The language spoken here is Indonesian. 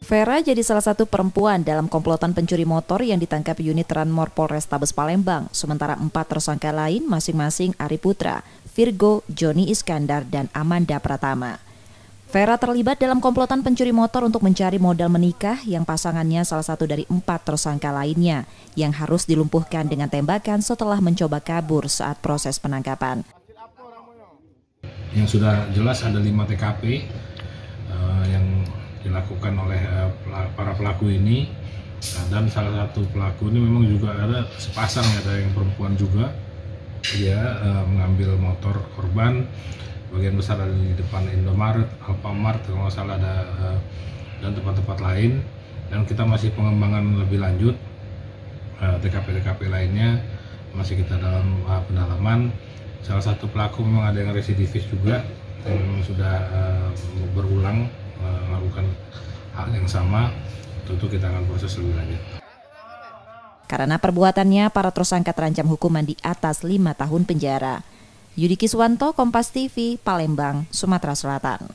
Vera jadi salah satu perempuan dalam komplotan pencuri motor yang ditangkap unit Ranmor Polrestabes Palembang. Sementara 4 tersangka lain masing-masing Ari Putra, Virgo, Joni Iskandar, dan Amanda Pratama. Vera terlibat dalam komplotan pencuri motor untuk mencari modal menikah yang pasangannya salah satu dari 4 tersangka lainnya yang harus dilumpuhkan dengan tembakan setelah mencoba kabur saat proses penangkapan. Yang sudah jelas ada 5 TKP yang dilakukan oleh para pelaku ini, dan salah satu pelaku ini memang juga ada sepasang, ada yang perempuan juga. Dia mengambil motor korban, bagian besar ada di depan Indomaret, Alfamart, kalau nggak salah ada, dan tempat-tempat lain. Dan kita masih pengembangan lebih lanjut, TKP-TKP lainnya masih kita dalam pendalaman. Salah satu pelaku memang ada yang residivis juga, yang memang sudah berulang melakukan hal yang sama. Tentu kita akan proses lebih lanjut. Karena perbuatannya, para tersangka terancam hukuman di atas 5 tahun penjara. Yudi Kiswanto, Kompas TV, Palembang, Sumatera Selatan.